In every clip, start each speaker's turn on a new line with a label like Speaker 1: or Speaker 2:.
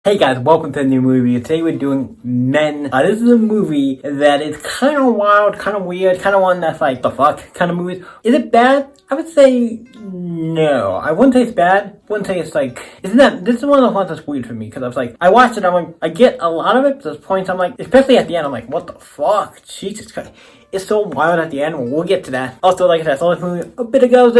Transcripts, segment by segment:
Speaker 1: Hey guys, welcome to a new movie. Today we're doing Men. This is a movie that is kind of wild, kind of weird, kind of one that's like, the fuck kind of movies. Is it bad? I would say no. I wouldn't say it's bad. Wouldn't say it's like, this is one of the ones that's weird for me, because I was like, I watched it, I'm like, I get a lot of it, but there's points I'm like, especially at the end, I'm like, what the fuck? Jesus Christ. It's so wild at the end. We'll get to that. Also, like I said, I saw this movie a bit ago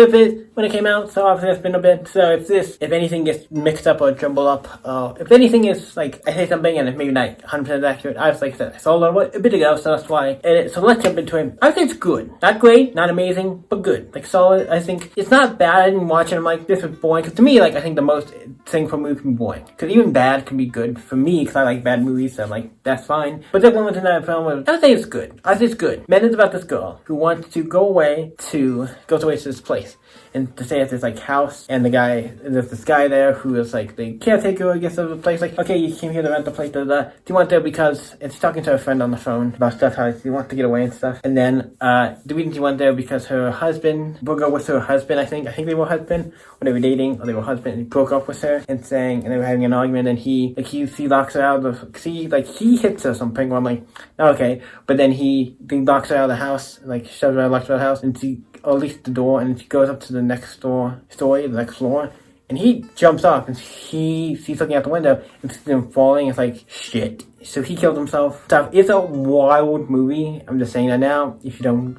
Speaker 1: when it came out, so obviously it's been a bit. So if anything gets mixed up or jumbled up, if anything is like, I say something and it's maybe not 100% accurate, I was like I said, I saw it a bit ago, so that's why. So let's jump into it. I think it's good. Not great, not amazing, but good. Like solid. I think it's not bad. I didn't watch it, I'm like, this is boring. Because to me, like, I think the most thing for a movie can be boring. Because even bad can be good for me, because I like bad movies, so I'm like, that's fine. But that one was another film, I would say it's good. I think it's good. Men is about this girl who wants to go away to this place and to stay at this like house, and there's this guy there who is like the caretaker, I guess, of the place. Like, okay, you came here to rent the place, do you want there because it's talking to a friend on the phone about stuff, how she wants to get away and stuff. And then the reason she went there because her husband broke up with her husband. I think they were husband when they were dating, or they were husband, and he broke up with her and they were having an argument, and he locks her out of he hits her something where I'm like, oh, okay, but then he locks her out of the house, like shoves her out, locks her out of the house, or at least the door, and she goes up to the next the next floor, and he jumps off, and he's looking out the window and sees him falling. It's like, shit. So he killed himself. It's a wild movie. I'm just saying that now. If you don't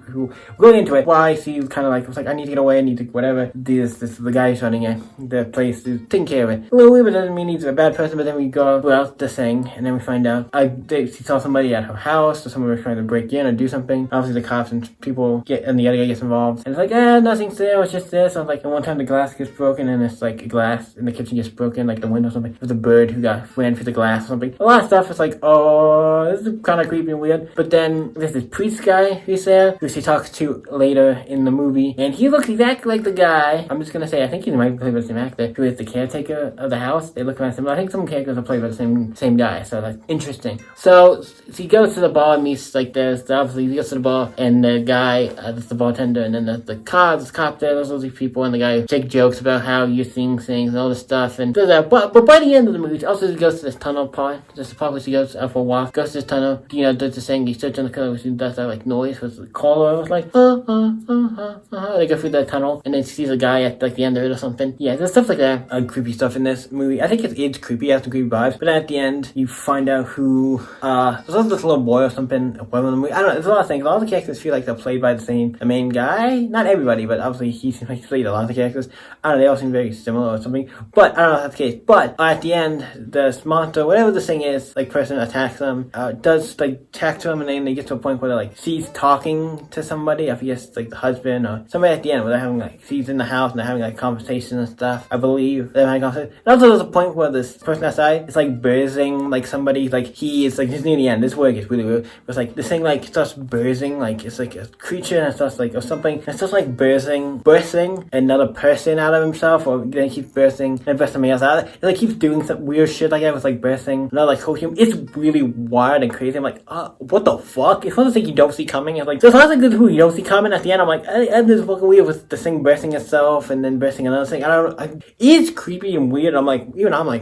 Speaker 1: go into it, why she's kind of like, it's like, I need to get away. I need to whatever. This the guy who's running it, the place is taking care of it. A little weird, but doesn't mean he's a bad person. But then we go throughout the thing, and then we find out she saw somebody at her house, or someone was trying to break in or do something. Obviously, the cops and people and the other guy gets involved, and it's like, nothing's there. It's just this. I was like, and one time the glass gets broken, and it's like a glass in the kitchen gets broken, like the window or something. There's a bird who ran through the glass or something. A lot of stuff. It's like, oh, this is kind of creepy and weird. But then there's this priest guy who's there, who she talks to later in the movie, and he looks exactly like the guy. I'm just gonna say, I think he might play by the same actor who is the caretaker of the house. They look around similar. I think some characters are played by the same guy. So that's interesting. So he goes to the bar and meets obviously he goes to the bar, and the guy, that's the bartender, and then there's the cop there. There's all these people, and the guy take jokes about how you think things and all this stuff, and does that. But by the end of the movie, also he goes to this tunnel part. Just the part where she goes out for a walk, goes to this tunnel, does the thing, he sits on the color, she does that like noise with the caller. It was like, they go through the tunnel, and then she sees a guy at like the end of it or something. Yeah, there's stuff like that. Creepy stuff in this movie. I think it's creepy, it has some creepy vibes, but then at the end, you find out who, there's also this little boy or something, a woman in the movie. I don't know, there's a lot of things. A lot of the characters feel like they're played by the main guy. Not everybody, but obviously he seems like he's played a lot of the characters. I don't know, they all seem very similar or something, but I don't know if that's the case. But at the end, this monster, whatever this thing is, like person attacks them, does like attack to them, and then they get to a point where like she's talking to somebody. I forget, it's like the husband or somebody at the end, where they're having like, she's in the house and they're having like conversation and stuff. I believe they're having conversation. And also there's a point where this person outside is like bursing like somebody, like he is like, he's near the end. This word gets really weird. It's like this thing like starts bursing, like it's like a creature, and it starts like, or something, and it starts like bursting another person out of himself, or then keeps bursting and bursts something else out. It like keeps doing some weird shit like that with like bursting another like whole human. It's really wild and crazy. I'm like, what the fuck? It's one of the things you don't see coming. It's like, there's lots of good who you don't see coming. At the end, I'm like, this is fucking weird with the thing bursting itself and then bursting another thing. I don't know. It's creepy and weird. I'm like,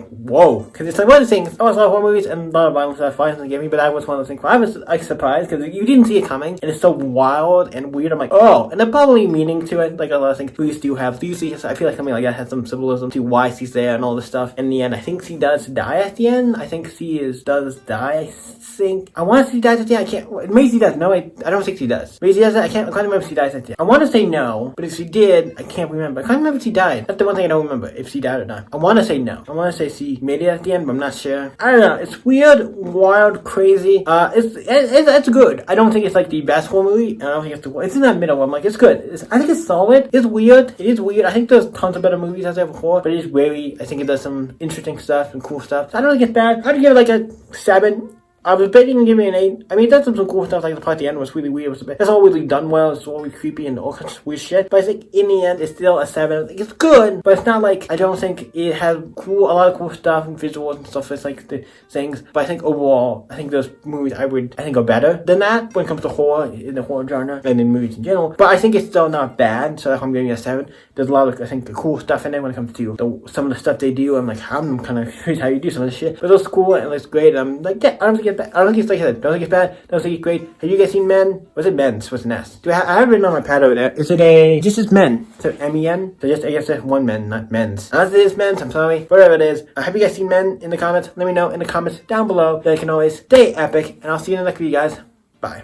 Speaker 1: whoa. Because it's like one of the things, I watch a lot of horror movies and a lot of violence that violence get me, but that was one of those things where I was like surprised because you didn't see it coming, and it's so wild and weird. I'm like, oh, and there's probably meaning to it. Like a lot of things movies do have. Usually, I feel like something like that has some symbolism to why she's there and all this stuff. In the end, I think she does die at the end. I think she does die. I want to see she dies at the end. I can't. Maybe she does. No, I don't think she does. Maybe she does. I can't remember if she dies at the end. I want to say no, but if she did, I can't remember. I can't remember if she died. That's the one thing I don't remember, if she died or not. I want to say no. I want to say she made it at the end, but I'm not sure. I don't know. It's weird, wild, crazy. It's good. I don't think it's like the best horror movie. I don't think it's in that middle. I'm like, it's good. I think it's solid. It's weird. It is weird. I think there's tons of better movies out there before, but it is very. I think it does some interesting stuff and cool stuff. So I don't think it's bad. I'd give it like a 7. I was debating on giving it an 8. I mean, it does some cool stuff, like the part at the end was really weird. It's all really done well. It's all really creepy and all kinds of weird shit. But I think in the end, it's still a 7. Like, it's good, but it's not like, I don't think it has a lot of cool stuff and visuals and stuff. It's like the things. But I think overall, I think those movies I think are better than that when it comes to horror, in the horror genre, and in movies in general. But I think it's still not bad, so I'm giving it a 7. There's a lot of, I think, cool stuff in it when it comes to some of the stuff they do. I'm like, I'm kind of curious how you do some of this shit. But it's cool and it's great. I'm like, yeah, I don't think it's bad. I don't think it's like I said. Don't think it's bad. Don't think it's great. Have you guys seen Men? Was it Men's? What's an S? I have it written on my pad over there. Is it just as Men? So MEN? So just, I guess it's one Men, not Men's. Unless it is Men's, I'm sorry. Whatever it is. Have you guys seen Men in the comments? Let me know in the comments down below. They can always stay epic. And I'll see you in the next video, guys. Bye.